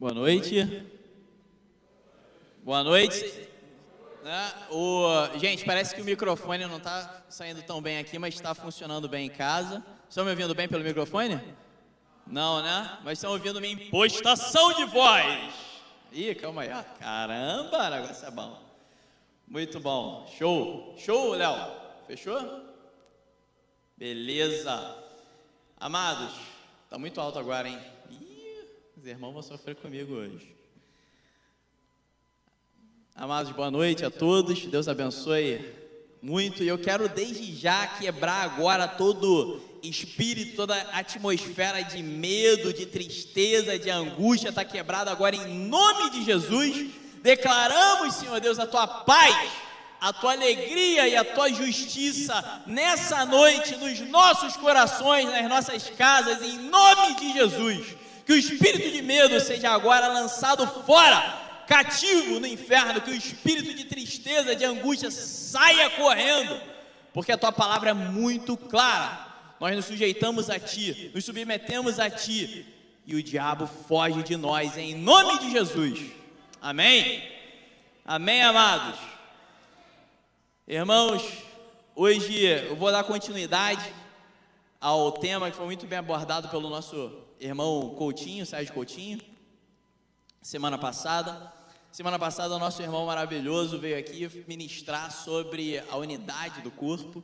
Boa noite. Boa noite. Né? Gente, parece que o microfone não está saindo tão bem aqui, mas está funcionando bem em casa. Estão me ouvindo bem pelo microfone? Não, né? Mas estão ouvindo minha impostação de voz. Ih, calma aí. Caramba, o negócio é bom. Muito bom. Show. Show, Léo. Fechou? Beleza. Amados, tá muito alto agora, hein? Ih, os irmãos vão sofrer comigo hoje. Amados, boa noite a todos. Deus abençoe muito. E eu quero desde já quebrar agora todo espírito, toda atmosfera de medo, de tristeza, de angústia. Está quebrado agora em nome de Jesus. Declaramos, Senhor Deus, a tua paz, a tua alegria e a tua justiça nessa noite, nos nossos corações, nas nossas casas, em nome de Jesus. Que o espírito de medo seja agora lançado fora, cativo no inferno, que o espírito de tristeza, de angústia saia correndo, porque a tua palavra é muito clara. Nós nos sujeitamos a ti, nos submetemos a ti, e o diabo foge de nós, em nome de Jesus. Amém? Amém, amados? Irmãos, hoje eu vou dar continuidade ao tema que foi muito bem abordado pelo nosso irmão Coutinho, Sérgio Coutinho, semana passada. Semana passada o nosso irmão maravilhoso veio aqui ministrar sobre a unidade do corpo,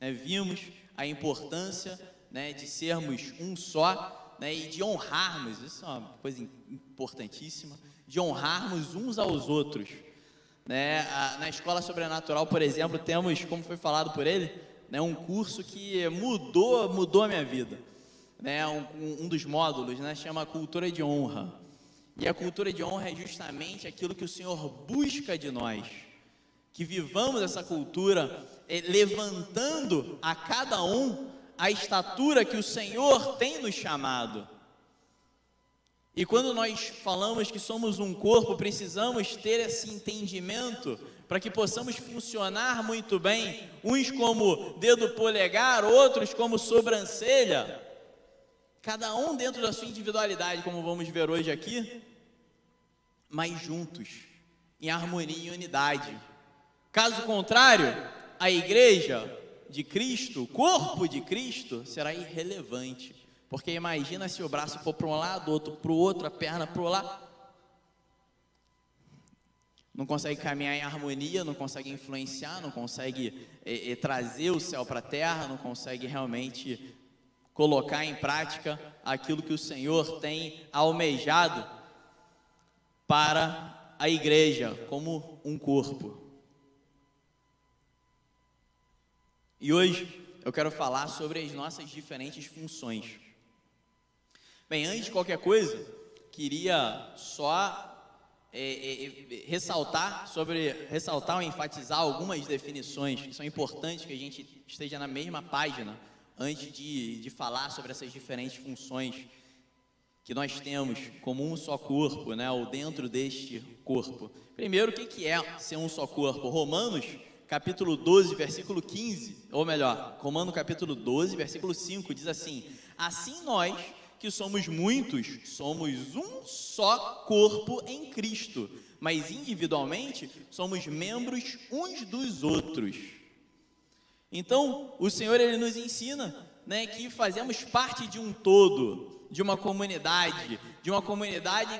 né? Vimos a importância, né, de sermos um só, né, e de honrarmos, isso é uma coisa importantíssima, de honrarmos uns aos outros, né? Na Escola Sobrenatural, por exemplo, temos, como foi falado por ele, né, um curso que mudou a minha vida, né? Um dos módulos, né, chama Cultura de Honra. E a cultura de honra é justamente aquilo que o Senhor busca de nós, que vivamos essa cultura levantando a cada um a estatura que o Senhor tem nos chamado. E quando nós falamos que somos um corpo, precisamos ter esse entendimento para que possamos funcionar muito bem, uns como dedo polegar, outros como sobrancelha, cada um dentro da sua individualidade, como vamos ver hoje aqui, mas juntos, em harmonia e unidade. Caso contrário, a igreja de Cristo, o corpo de Cristo, será irrelevante. Porque imagina se o braço for para um lado, outro para o outro, a perna para o lado. Não consegue caminhar em harmonia, não consegue influenciar, não consegue trazer o céu para a terra, não consegue realmente colocar em prática aquilo que o Senhor tem almejado para a igreja como um corpo. E hoje eu quero falar sobre as nossas diferentes funções. Bem, antes de qualquer coisa, queria só ressaltar ou enfatizar algumas definições que são importantes que a gente esteja na mesma página antes de falar sobre essas diferentes funções que nós temos como um só corpo, né, ou dentro deste corpo. Primeiro, o que é ser um só corpo? Romanos, capítulo 12, versículo 15, ou melhor, Romanos capítulo 12, versículo 5, diz assim: assim nós, que somos muitos, somos um só corpo em Cristo, mas individualmente somos membros uns dos outros. Então, o Senhor, Ele nos ensina, né, que fazemos parte de um todo, de uma comunidade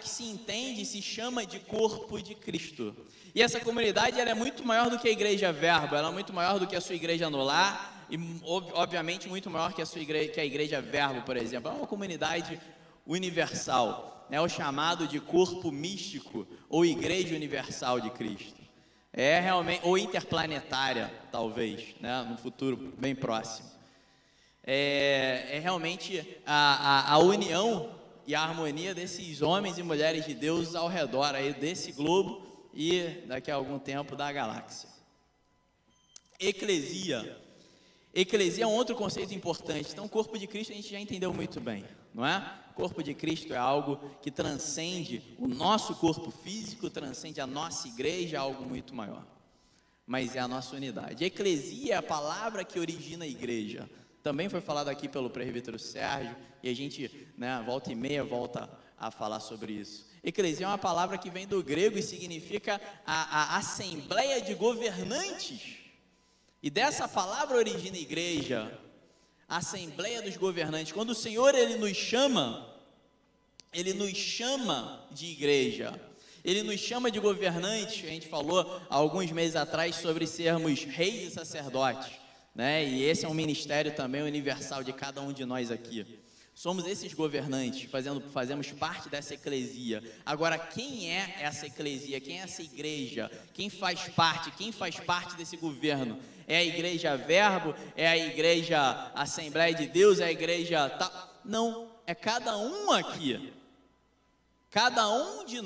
que se entende e se chama de corpo de Cristo. E essa comunidade, ela é muito maior do que a igreja Verbo, ela é muito maior do que a sua igreja no lar, e obviamente muito maior que a igreja Verbo, por exemplo. É uma comunidade universal, é o chamado de corpo místico, ou igreja universal de Cristo. É realmente, ou interplanetária, talvez, né, no futuro bem próximo. É realmente a união e a harmonia desses homens e mulheres de Deus ao redor aí desse globo e daqui a algum tempo da galáxia. Eclesia é um outro conceito importante. Então, o corpo de Cristo a gente já entendeu muito bem, não é? O corpo de Cristo é algo que transcende o nosso corpo físico, transcende a nossa igreja, algo muito maior, mas é a nossa unidade. Eclesia é a palavra que origina a igreja. Também foi falado aqui pelo presbítero Sérgio, e a gente, né, volta e meia volta a falar sobre isso. Eclesia é uma palavra que vem do grego e significa a assembleia de governantes. E dessa palavra origina igreja, a assembleia dos governantes. Quando o Senhor Ele nos chama de igreja. Ele nos chama de governantes. A gente falou há alguns meses atrás sobre sermos reis e sacerdotes, né? E esse é um ministério também universal de cada um de nós aqui. Somos esses governantes, fazemos parte dessa eclesia. Agora, quem é essa eclesia? Quem é essa igreja? Quem faz parte desse governo? É a igreja Verbo? É a igreja Assembleia de Deus? É a igreja tal? Não, é cada um aqui. Cada um de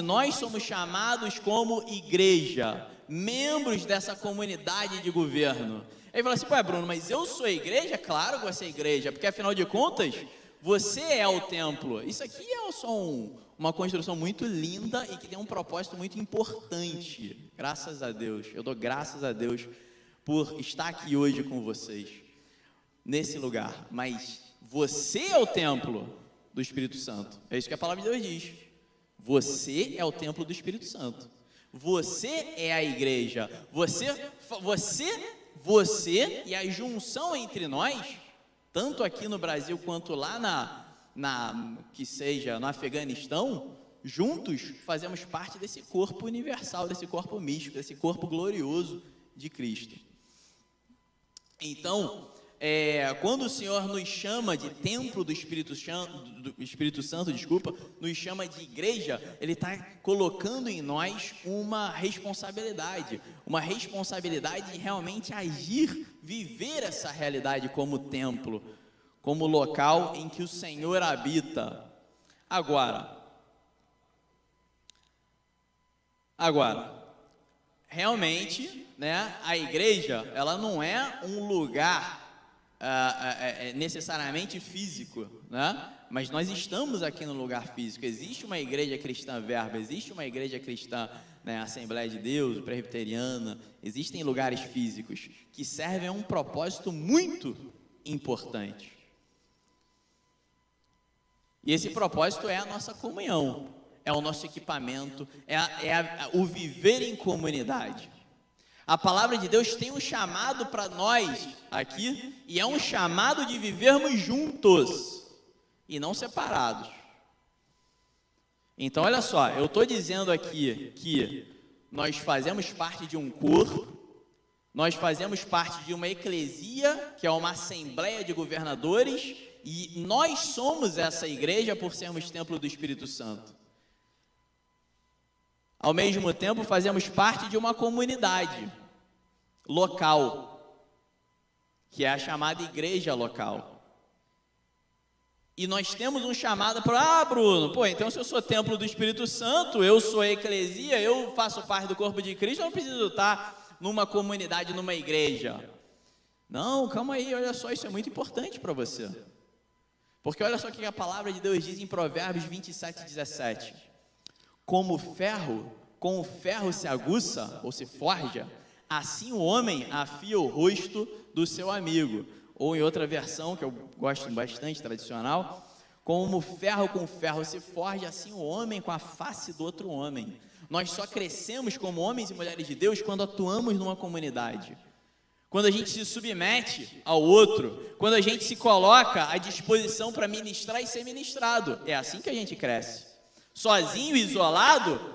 nós somos chamados como igreja, membros dessa comunidade de governo. Aí fala assim, pô, Bruno, mas eu sou igreja? Claro que você é igreja, porque afinal de contas, você é o templo. Isso aqui é só uma construção muito linda e que tem um propósito muito importante. Graças a Deus, eu dou graças a Deus por estar aqui hoje com vocês, nesse lugar. Mas você é o templo do Espírito Santo. É isso que a palavra de Deus diz. Você é o templo do Espírito Santo. Você é a igreja. Você e a junção entre nós, tanto aqui no Brasil quanto lá que seja no Afeganistão, juntos fazemos parte desse corpo universal, desse corpo místico, desse corpo glorioso de Cristo. Então, quando o Senhor nos chama de templo do Espírito Santo, nos chama de igreja, Ele está colocando em nós uma responsabilidade de realmente agir, viver essa realidade como templo, como local em que o Senhor habita. Agora, realmente, né, a igreja, ela não é um lugar necessariamente físico, né? Mas nós estamos aqui no lugar físico. Existe uma igreja cristã Verbo, existe uma igreja cristã, né, Assembleia de Deus, presbiteriana. Existem lugares físicos que servem a um propósito muito importante. E esse propósito é a nossa comunhão, é o nosso equipamento, o viver em comunidade. A palavra de Deus tem um chamado para nós aqui, e é um chamado de vivermos juntos e não separados. Então, olha só, eu estou dizendo aqui que nós fazemos parte de um corpo, nós fazemos parte de uma eclesia, que é uma assembleia de governadores, e nós somos essa igreja por sermos templo do Espírito Santo. Ao mesmo tempo, fazemos parte de uma comunidade local, que é a chamada igreja local. E nós temos um chamado para, Bruno, então se eu sou templo do Espírito Santo, eu sou a eclesia, eu faço parte do corpo de Cristo, eu não preciso estar numa comunidade, numa igreja. Não, calma aí, olha só, isso é muito importante para você. Porque olha só o que a palavra de Deus diz em Provérbios 27:17. Com o ferro se aguça, ou se forja, assim o homem afia o rosto do seu amigo. Ou em outra versão, que eu gosto bastante, tradicional, como ferro com ferro se forja, assim o homem com a face do outro homem. Nós só crescemos como homens e mulheres de Deus quando atuamos numa comunidade. Quando a gente se submete ao outro, quando a gente se coloca à disposição para ministrar e ser ministrado. É assim que a gente cresce. Sozinho, isolado,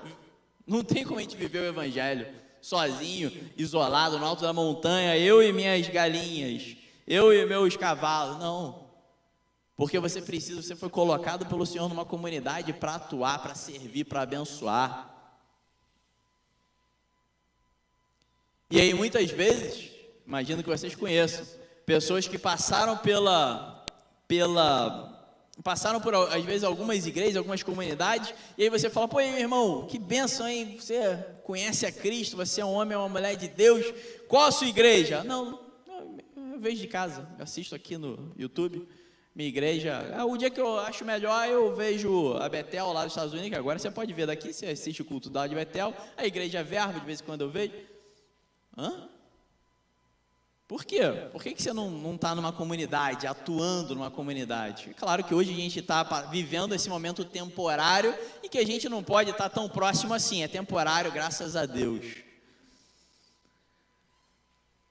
não tem como a gente viver o evangelho. Sozinho, isolado, no alto da montanha, eu e minhas galinhas, eu e meus cavalos. Não. Porque você foi colocado pelo Senhor numa comunidade para atuar, para servir, para abençoar. E aí muitas vezes, imagino que vocês conheçam, pessoas que passaram passaram por, às vezes, algumas igrejas, algumas comunidades, e aí você fala, pô, aí, meu irmão, que bênção, hein? Você conhece a Cristo, você é um homem, é uma mulher de Deus, qual a sua igreja? Não, eu vejo de casa, eu assisto aqui no YouTube, minha igreja, o dia que eu acho melhor, eu vejo a Betel lá dos Estados Unidos, que agora você pode ver daqui, você assiste o culto da de Betel, a igreja Verbo, de vez em quando eu vejo. Hã? Por quê? Por que você não está numa comunidade, atuando numa comunidade? Claro que hoje a gente está vivendo esse momento temporário e que a gente não pode estar tão próximo assim, é temporário, graças a Deus.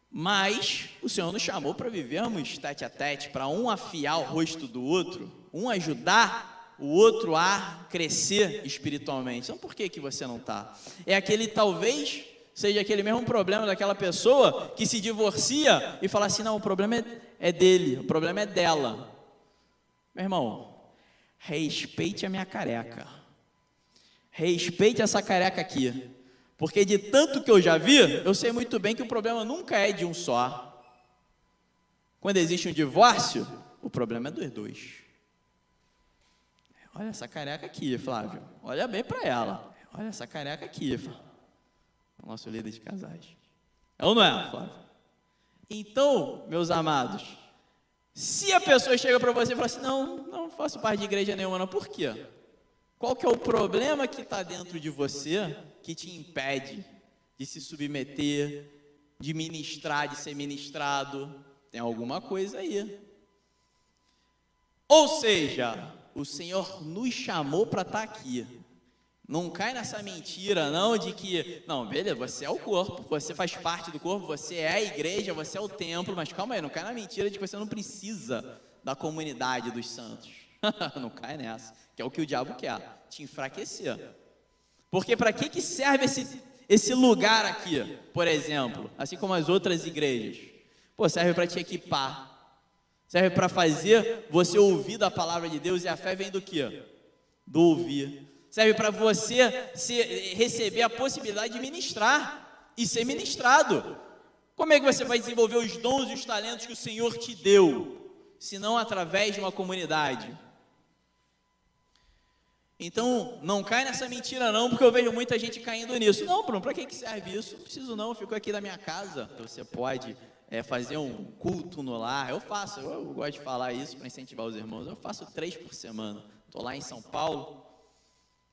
Mas o Senhor nos chamou para vivermos tete a tete, para um afiar o rosto do outro, um ajudar o outro a crescer espiritualmente. Então por que você não está? É aquele talvez... seja aquele mesmo problema daquela pessoa que se divorcia e fala assim, não, o problema é dele, o problema é dela. Meu irmão, respeite a minha careca. Respeite essa careca aqui. Porque de tanto que eu já vi, eu sei muito bem que o problema nunca é de um só. Quando existe um divórcio, o problema é dos dois. Olha essa careca aqui, Flávio. Olha bem para ela. Olha essa careca aqui, Flávio. O nosso líder de casais. É ou não é, Flávio? Então, meus amados, se a pessoa chega para você e fala assim, não faço parte de igreja nenhuma, não. Por quê? Qual que é o problema que está dentro de você que te impede de se submeter, de ministrar, de ser ministrado? Tem alguma coisa aí. Ou seja, o Senhor nos chamou para estar aqui. Não cai nessa mentira, não, de que, não, beleza, você é o corpo, você faz parte do corpo, você é a igreja, você é o templo, mas calma aí, não cai na mentira de que você não precisa da comunidade dos santos. Não cai nessa, que é o que o diabo quer, te enfraquecer. Porque para que serve esse lugar aqui, por exemplo, assim como as outras igrejas? Pô, serve para te equipar, serve para fazer você ouvir da palavra de Deus, e a fé vem do quê? Do ouvir. Serve para você receber a possibilidade de ministrar e ser ministrado. Como é que você vai desenvolver os dons e os talentos que o Senhor te deu, se não através de uma comunidade? Então, não cai nessa mentira não, porque eu vejo muita gente caindo nisso. Não, Bruno, para que serve isso? Não preciso não, eu fico aqui na minha casa. Você pode fazer um culto no lar. Eu faço, eu gosto de falar isso para incentivar os irmãos. Eu faço 3 por semana. Estou lá em São Paulo.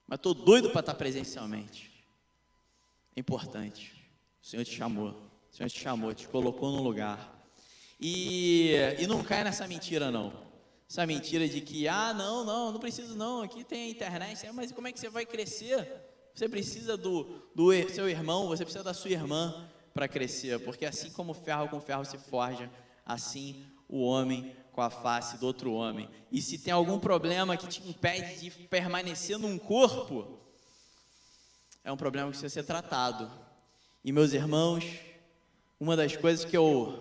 Mas estou doido para estar presencialmente. É importante. O Senhor te chamou, te colocou no lugar. E não cai nessa mentira não. Essa mentira de que, não preciso não, aqui tem a internet, mas como é que você vai crescer? Você precisa do seu irmão, você precisa da sua irmã para crescer, porque assim como ferro com ferro se forja, assim o homem com a face do outro homem. E se tem algum problema que te impede de permanecer num corpo, é um problema que precisa ser tratado. E meus irmãos, uma das coisas que eu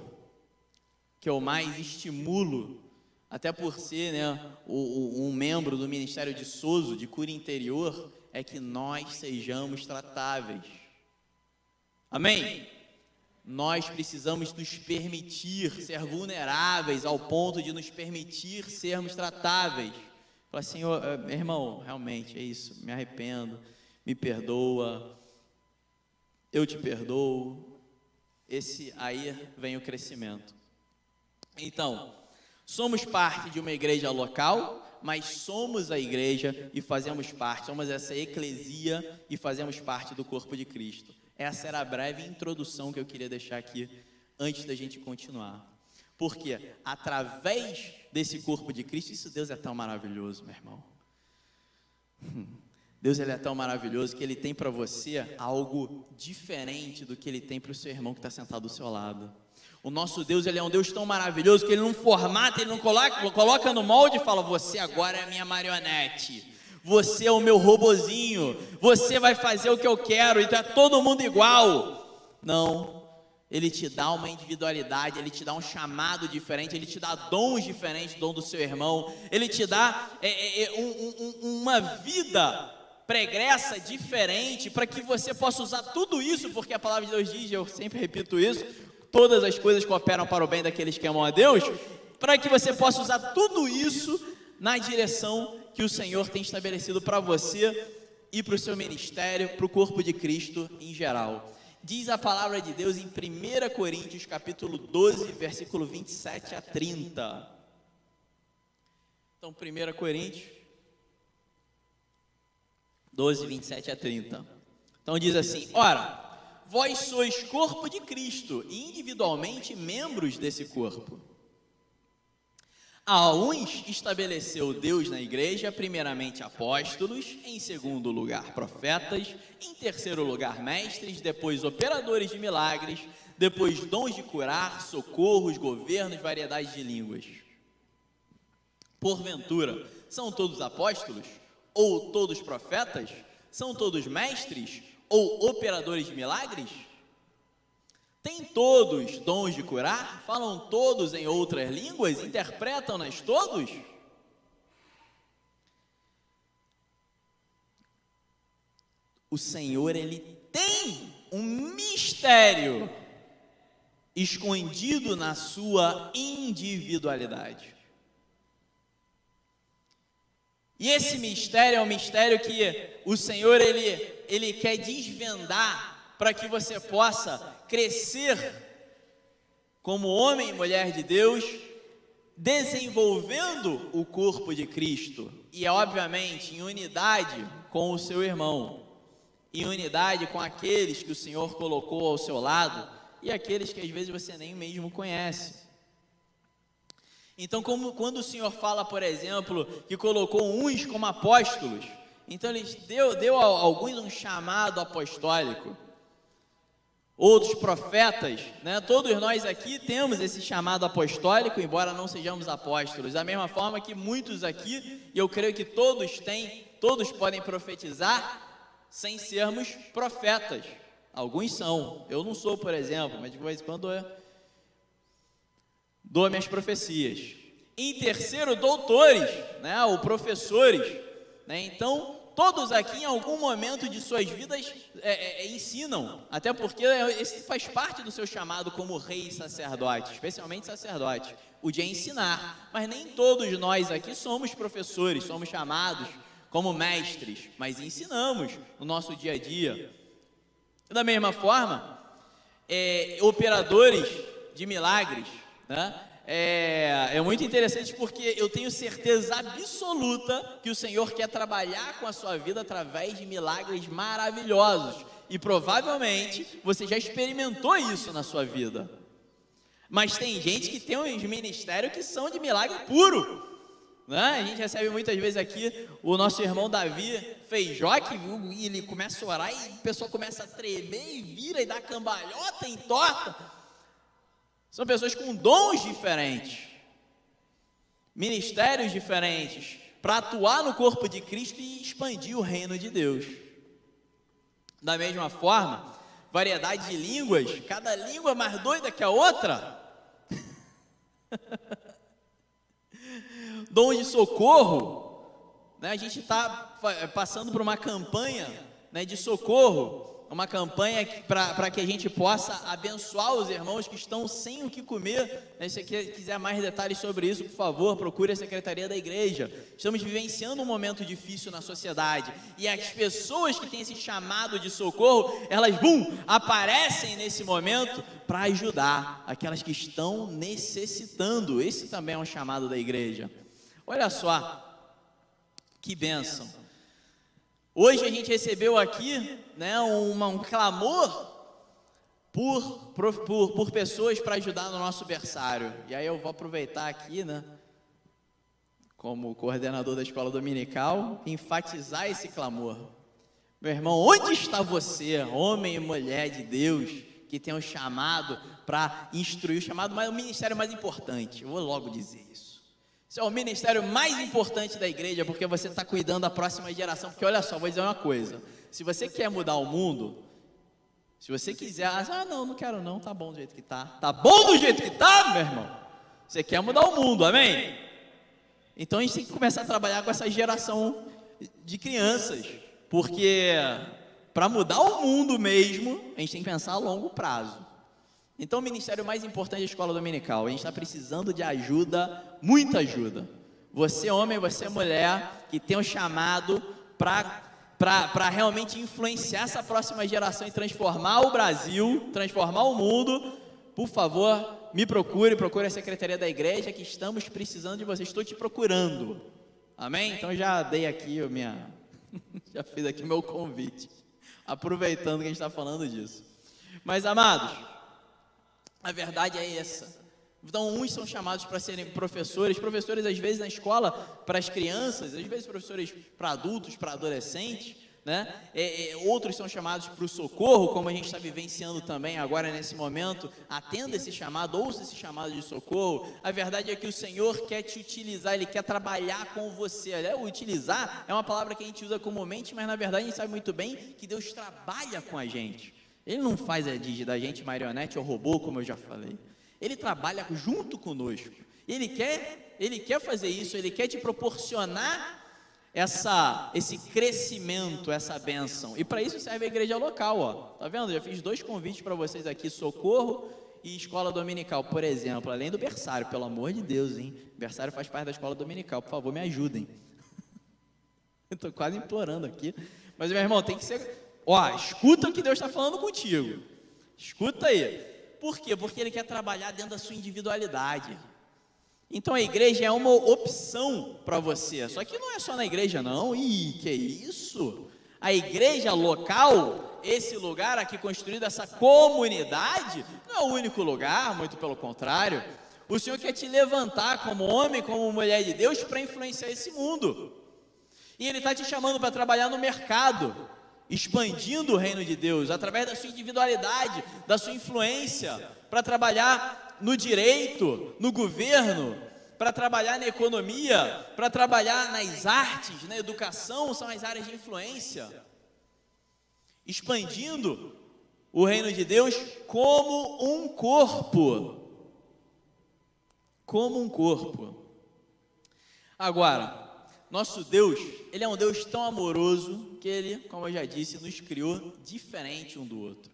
mais estimulo, até por ser um membro do Ministério de Sozo, de cura interior, é que nós sejamos tratáveis. Amém? Nós precisamos nos permitir ser vulneráveis ao ponto de nos permitir sermos tratáveis. Fala, Senhor, irmão, realmente é isso, me arrependo, me perdoa, eu te perdoo. Esse aí vem o crescimento. Então, somos parte de uma igreja local, mas somos a igreja e fazemos parte, somos essa eclesia e fazemos parte do corpo de Cristo. Essa era a breve introdução que eu queria deixar aqui antes da gente continuar. Porque através desse corpo de Cristo, isso Deus é tão maravilhoso, meu irmão. Deus ele é tão maravilhoso que Ele tem para você algo diferente do que Ele tem para o seu irmão que está sentado do seu lado. O nosso Deus, Ele é um Deus tão maravilhoso que Ele não formata, Ele não coloca no molde e fala, você agora é a minha marionete. Você é o meu robozinho, você vai fazer o que eu quero, então é todo mundo igual. Não, Ele te dá uma individualidade, Ele te dá um chamado diferente, Ele te dá dons diferentes, dom do seu irmão, Ele te dá uma vida pregressa diferente, para que você possa usar tudo isso, porque a palavra de Deus diz, eu sempre repito isso, todas as coisas cooperam para o bem daqueles que amam a Deus, para que você possa usar tudo isso na direção que o Senhor tem estabelecido para você e para o seu ministério, para o corpo de Cristo em geral. Diz a palavra de Deus em 1 Coríntios, capítulo 12, versículo 27 a 30. Então, 1 Coríntios 12, 27 a 30. Então diz assim, ora, vós sois corpo de Cristo e individualmente membros desse corpo. A uns estabeleceu Deus na igreja, primeiramente apóstolos, em segundo lugar profetas, em terceiro lugar mestres, depois operadores de milagres, depois dons de curar, socorros, governos, variedades de línguas. Porventura, são todos apóstolos? Ou todos profetas? São todos mestres? Ou operadores de milagres? Têm todos dons de curar? Falam todos em outras línguas? Interpretam-nas todos? O Senhor, Ele tem um mistério escondido na sua individualidade. E esse mistério é um mistério que o Senhor, Ele quer desvendar para que você possa crescer como homem e mulher de Deus, desenvolvendo o corpo de Cristo. E obviamente em unidade com o seu irmão, em unidade com aqueles que o Senhor colocou ao seu lado e aqueles que às vezes você nem mesmo conhece. Então, quando o Senhor fala, por exemplo, que colocou uns como apóstolos, então Ele deu a alguns um chamado apostólico, outros profetas, né? Todos nós aqui temos esse chamado apostólico, embora não sejamos apóstolos, da mesma forma que muitos aqui, e eu creio que todos podem profetizar sem sermos profetas. Alguns são, eu não sou, por exemplo, mas de vez em quando dou minhas profecias. Em terceiro, doutores, né, ou professores, né? Então, todos aqui em algum momento de suas vidas ensinam, até porque esse faz parte do seu chamado como rei e sacerdote, especialmente sacerdote, o de ensinar. Mas nem todos nós aqui somos professores, somos chamados como mestres, mas ensinamos no nosso dia a dia. Da mesma forma, operadores de milagres, né? É muito interessante porque eu tenho certeza absoluta que o Senhor quer trabalhar com a sua vida através de milagres maravilhosos, e provavelmente você já experimentou isso na sua vida. Mas tem gente que tem uns ministérios que são de milagre puro, né? A gente recebe muitas vezes aqui o nosso irmão Davi Feijó, que ele começa a orar e a pessoa começa a tremer e vira e dá cambalhota em torta. São pessoas com dons diferentes, ministérios diferentes, para atuar no corpo de Cristo e expandir o reino de Deus. Da mesma forma, variedade de línguas, cada língua mais doida que a outra. Dom de socorro, né? A gente está passando por uma campanha, né, de socorro, uma campanha para que a gente possa abençoar os irmãos que estão sem o que comer, né? Se você quiser mais detalhes sobre isso, por favor, procure a Secretaria da Igreja. Estamos vivenciando um momento difícil na sociedade, e as pessoas que têm esse chamado de socorro, elas, aparecem nesse momento para ajudar aquelas que estão necessitando. Esse também é um chamado da igreja. Olha só, que bênção. Hoje a gente recebeu aqui, né, um clamor por pessoas para ajudar no nosso berçário. E aí eu vou aproveitar aqui, né, como coordenador da escola dominical, enfatizar esse clamor. Meu irmão, onde está você, homem e mulher de Deus, que tem um chamado para instruir, o ministério mais importante? Eu vou logo dizer isso. Esse é o ministério mais importante da igreja, porque você está cuidando da próxima geração. Porque olha só, vou dizer uma coisa: se você quer mudar o mundo, se você quiser, não quero não, tá bom do jeito que tá. Tá bom do jeito que tá, meu irmão? Você quer mudar o mundo, amém? Então a gente tem que começar a trabalhar com essa geração de crianças, porque para mudar o mundo mesmo, a gente tem que pensar a longo prazo. Então o ministério mais importante é a escola dominical. A gente está precisando de ajuda, muita ajuda. Você homem, você mulher, que tem um chamado para realmente influenciar essa próxima geração e transformar o Brasil, transformar o mundo, por favor, me procure a Secretaria da Igreja, que estamos precisando de você. Estou te procurando, amém? Então já dei aqui já fiz aqui o meu convite, aproveitando que a gente está falando disso. Mas, amados, a verdade é essa. Então, uns são chamados para serem professores às vezes na escola para as crianças, às vezes professores para adultos, para adolescentes, né? Outros são chamados para o socorro, como a gente está vivenciando também agora nesse momento. Atenda esse chamado, ouça esse chamado de socorro. A verdade é que o Senhor quer te utilizar, Ele quer trabalhar com você. Utilizar é uma palavra que a gente usa comumente, mas na verdade a gente sabe muito bem que Deus trabalha com a gente. Ele não faz da gente marionete ou robô, como eu já falei. Ele trabalha junto conosco. Ele quer fazer isso, Ele quer te proporcionar esse crescimento, essa bênção. E para isso serve a igreja local, ó. Tá vendo? Já fiz 2 convites para vocês aqui, socorro e escola dominical, por exemplo. Além do berçário, pelo amor de Deus, hein? Berçário faz parte da escola dominical, por favor, me ajudem. Estou quase implorando aqui. Mas, meu irmão, tem que ser... Ó, escuta o que Deus está falando contigo. Escuta aí. Por quê? Porque Ele quer trabalhar dentro da sua individualidade. Então a igreja é uma opção para você. Só que não é só na igreja, não. Ih, que isso? A igreja local, esse lugar aqui construído, essa comunidade, não é o único lugar, muito pelo contrário. O Senhor quer te levantar como homem, como mulher de Deus, para influenciar esse mundo. E Ele está te chamando para trabalhar no mercado, expandindo o reino de Deus, através da sua individualidade, da sua influência, para trabalhar no direito, no governo, para trabalhar na economia, para trabalhar nas artes, na educação, são as áreas de influência, expandindo o reino de Deus como um corpo, Agora, nosso Deus, Ele é um Deus tão amoroso que Ele, como eu já disse, nos criou diferente um do outro.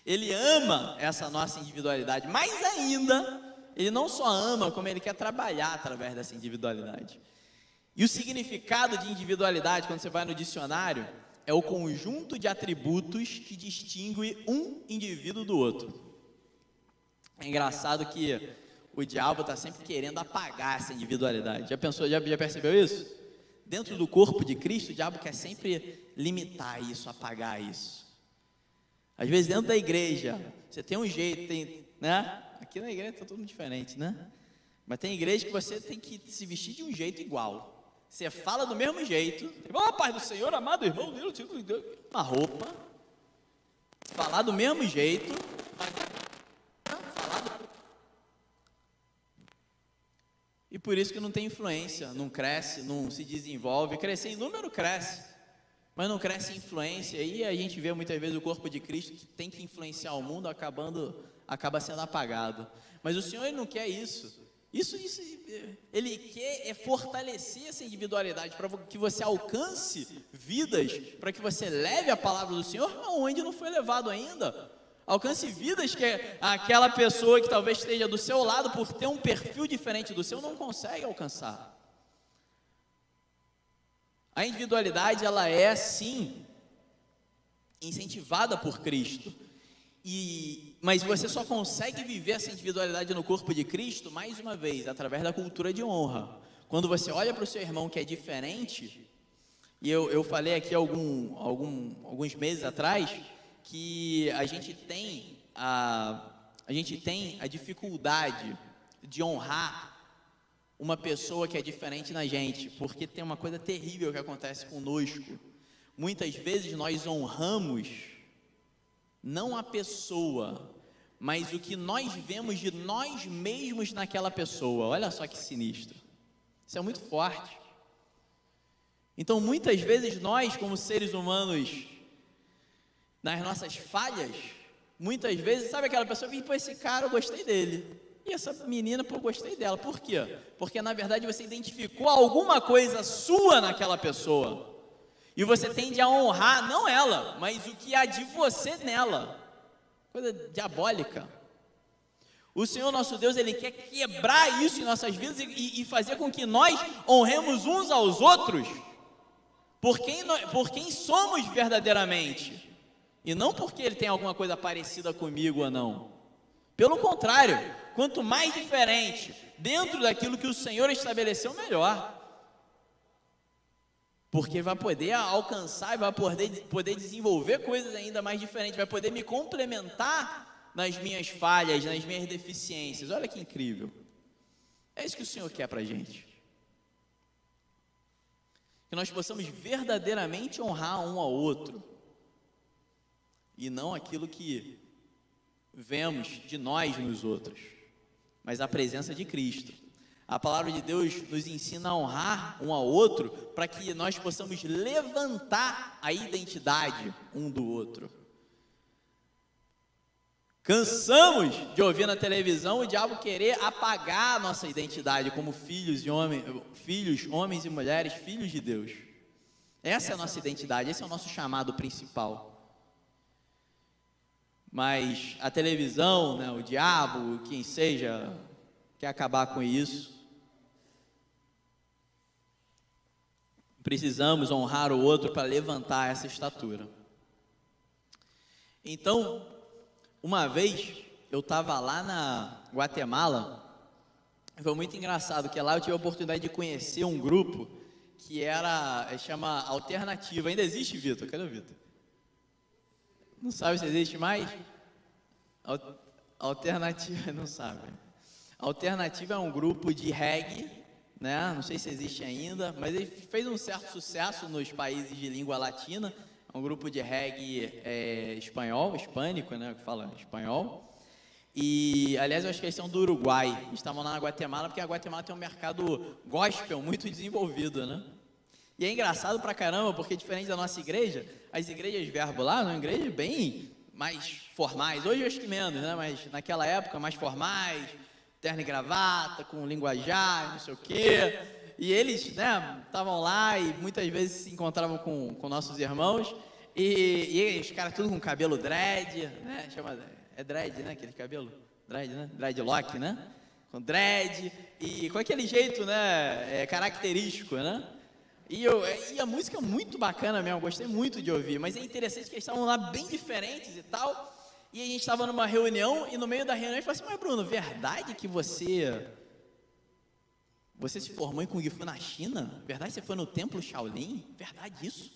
Ele ama essa nossa individualidade, mas ainda, Ele não só ama, como Ele quer trabalhar através dessa individualidade. E o significado de individualidade, quando você vai no dicionário, é o conjunto de atributos que distingue um indivíduo do outro. É engraçado que o diabo está sempre querendo apagar essa individualidade. Já pensou, já percebeu isso? Dentro do corpo de Cristo, o diabo quer sempre limitar isso, apagar isso. Às vezes dentro da igreja, você tem um jeito, né? Aqui na igreja está tudo diferente, né? Mas tem igreja que você tem que se vestir de um jeito igual. Você fala do mesmo jeito. Ó, Pai do Senhor, amado irmão, uma roupa. Falar do mesmo jeito. E por isso que não tem influência, não cresce, não se desenvolve. Crescer em número cresce, mas não cresce em influência. E a gente vê muitas vezes o corpo de Cristo que tem que influenciar o mundo, acaba sendo apagado. Mas o Senhor, Ele não quer isso. Ele quer fortalecer essa individualidade para que você alcance vidas, para que você leve a palavra do Senhor aonde não foi levado ainda. Alcance vidas que aquela pessoa que talvez esteja do seu lado, por ter um perfil diferente do seu, não consegue alcançar. A individualidade, ela é sim incentivada por Cristo, mas você só consegue viver essa individualidade no corpo de Cristo, mais uma vez, através da cultura de honra. Quando você olha para o seu irmão que é diferente, e eu falei aqui alguns meses atrás, que a gente tem a dificuldade de honrar uma pessoa que é diferente na gente, porque tem uma coisa terrível que acontece conosco. Muitas vezes nós honramos não a pessoa, mas o que nós vemos de nós mesmos naquela pessoa. Olha só que sinistro. Isso é muito forte. Então, muitas vezes nós, como seres humanos, nas nossas falhas, muitas vezes, sabe aquela pessoa que, pô, esse cara eu gostei dele, e essa menina, pô, eu gostei dela. Por quê? Porque na verdade você identificou alguma coisa sua naquela pessoa, e você tende a honrar, não ela, mas o que há de você nela. Coisa diabólica. O Senhor nosso Deus, Ele quer quebrar isso em nossas vidas e fazer com que nós honremos uns aos outros por quem somos verdadeiramente, e não porque ele tem alguma coisa parecida comigo ou não. Pelo contrário, quanto mais diferente, dentro daquilo que o Senhor estabeleceu, melhor. porque vai poder alcançar e vai poder desenvolver coisas ainda mais diferentes, vai poder me complementar nas minhas falhas, nas minhas deficiências. Olha que incrível. É isso que o Senhor quer para a gente. Que nós possamos verdadeiramente honrar um ao outro, e não aquilo que vemos de nós nos outros, mas a presença de Cristo. A palavra de Deus nos ensina a honrar um ao outro, para que nós possamos levantar a identidade um do outro. Cansamos de ouvir na televisão o diabo querer apagar a nossa identidade como filhos, homens e mulheres, filhos de Deus. Essa é a nossa identidade, esse é o nosso chamado principal. Mas a televisão, né, o diabo, quem seja, quer acabar com isso. Precisamos honrar o outro para levantar essa estatura. Então, uma vez eu estava lá na Guatemala, foi muito engraçado, que lá eu tive a oportunidade de conhecer um grupo que chama Alternativa. Ainda existe, Vitor? Cadê o Vitor? Não sabe se existe mais? Alternativa, não sabe. Alternativa é um grupo de reggae, né? Não sei se existe ainda, mas ele fez um certo sucesso nos países de língua latina. É um grupo de reggae hispânico, né? Que fala espanhol. E, aliás, eu acho que eles são do Uruguai. Eles estavam lá na Guatemala, porque a Guatemala tem um mercado gospel muito desenvolvido, né? E é engraçado pra caramba, porque diferente da nossa igreja, as igrejas Verbo lá, são igrejas bem mais formais. Hoje eu acho que menos, né? Mas naquela época, mais formais, terno e gravata, com linguajar, não sei o quê. E eles, né, estavam lá e muitas vezes se encontravam com nossos irmãos. E os caras tudo com cabelo dread, né? É dread, né? Aquele cabelo? Dread, né? Dreadlock, né? Com dread e com aquele jeito, né? Característico, né? E a música é muito bacana mesmo, gostei muito de ouvir, mas é interessante que eles estavam lá bem diferentes e tal, e a gente estava numa reunião, e no meio da reunião ele falou assim: mas Bruno, verdade que você se formou em Kung Fu na China? Verdade que você foi no templo Shaolin? Verdade isso?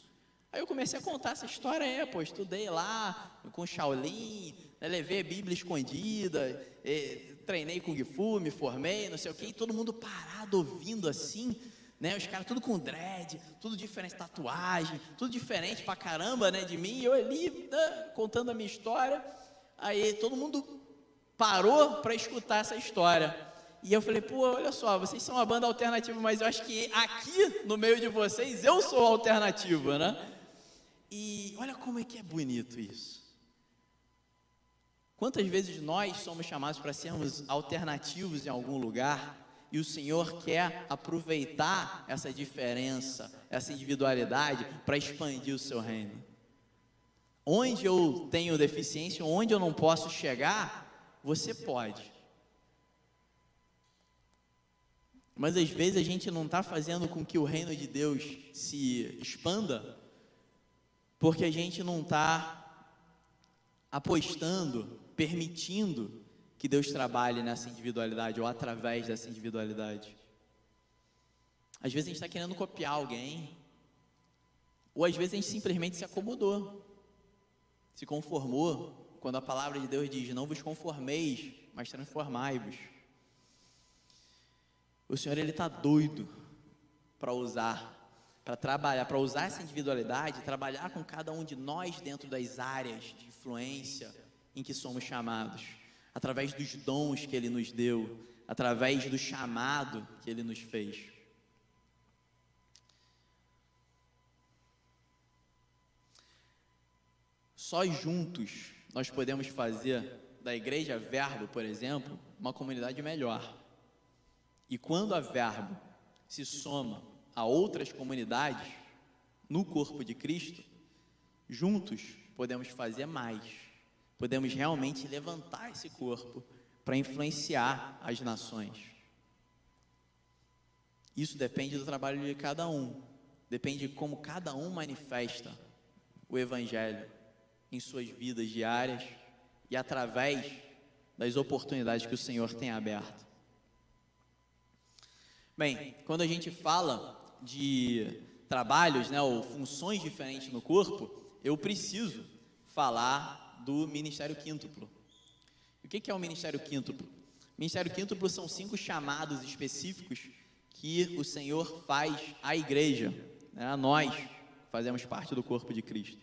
Aí eu comecei a contar essa história, estudei lá com Shaolin, né, levei a Bíblia escondida, treinei Kung Fu, me formei, não sei o que, e todo mundo parado ouvindo assim, né, os caras tudo com dread, tudo diferente, tatuagem, tudo diferente pra caramba, né, de mim, e eu ali, né, contando a minha história. Aí todo mundo parou para escutar essa história, e eu falei: pô, olha só, vocês são uma banda alternativa, mas eu acho que aqui no meio de vocês eu sou alternativa, né? E olha como é que é bonito isso. Quantas vezes nós somos chamados para sermos alternativos em algum lugar, e o Senhor quer aproveitar essa diferença, essa individualidade, para expandir o seu reino. Onde eu tenho deficiência, onde eu não posso chegar, você pode. Mas às vezes a gente não está fazendo com que o reino de Deus se expanda, porque a gente não está apostando, permitindo que Deus trabalhe nessa individualidade, ou através dessa individualidade. Às vezes a gente está querendo copiar alguém, ou às vezes a gente simplesmente se acomodou, se conformou, quando a palavra de Deus diz: não vos conformeis, mas transformai-vos. O Senhor, Ele está doido para trabalhar, para usar essa individualidade, trabalhar com cada um de nós dentro das áreas de influência em que somos chamados, através dos dons que Ele nos deu, através do chamado que Ele nos fez. Só juntos nós podemos fazer da Igreja Verbo, por exemplo, uma comunidade melhor. E quando a Verbo se soma a outras comunidades no corpo de Cristo, juntos podemos fazer mais, podemos realmente levantar esse corpo para influenciar as nações. Isso depende do trabalho de cada um, depende de como cada um manifesta o Evangelho em suas vidas diárias e através das oportunidades que o Senhor tem aberto. Bem, quando a gente fala de trabalhos, né, ou funções diferentes no corpo, eu preciso falar do ministério quíntuplo. O que é o ministério quíntuplo? Ministério quíntuplo são 5 chamados específicos que o Senhor faz à igreja, né, a nós, fazemos parte do corpo de Cristo.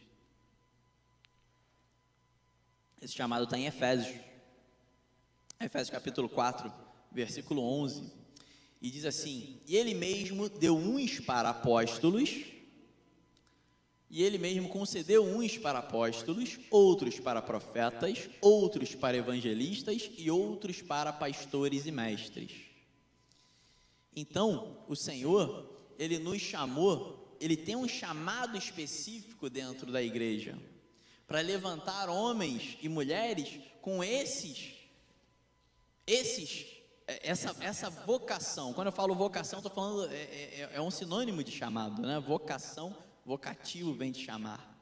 Esse chamado está em Efésios capítulo 4, versículo 11, e diz assim: e ele mesmo deu uns para apóstolos, e ele mesmo concedeu uns para apóstolos, outros para profetas, outros para evangelistas e outros para pastores e mestres. Então, o Senhor, Ele nos chamou, Ele tem um chamado específico dentro da igreja, para levantar homens e mulheres com essa vocação. Quando eu falo vocação, estou falando, é um sinônimo de chamado, né? Vocação, vocativo vem de chamar.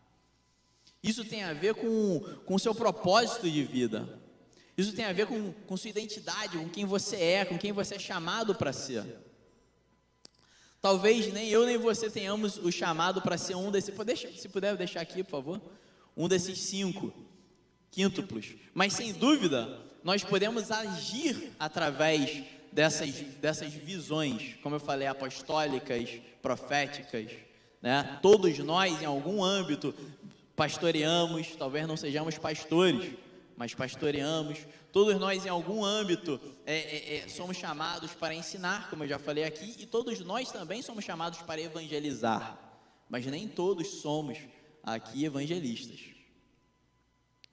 Isso tem a ver com o seu propósito de vida. Isso tem a ver com sua identidade, com quem você é, com quem você é chamado para ser. Talvez nem eu nem você tenhamos o chamado para ser um desses. Se puder deixar aqui, por favor, um desses 5 quíntuplos. Mas sem dúvida, nós podemos agir através dessas visões, como eu falei, apostólicas, proféticas, né? Todos nós, em algum âmbito, pastoreamos. Talvez não sejamos pastores, mas pastoreamos. Todos nós, em algum âmbito, somos chamados para ensinar, como eu já falei aqui, e todos nós também somos chamados para evangelizar, mas nem todos somos aqui evangelistas.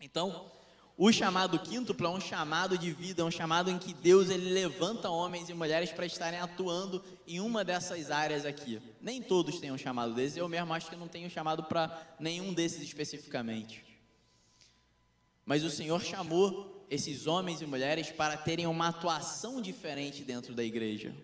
Então, o chamado quíntuplo é um chamado de vida, é um chamado em que Deus, Ele levanta homens e mulheres para estarem atuando em uma dessas áreas aqui. Nem todos têm um chamado desse, eu mesmo acho que não tenho chamado para nenhum desses especificamente. Mas o Senhor chamou esses homens e mulheres para terem uma atuação diferente dentro da igreja.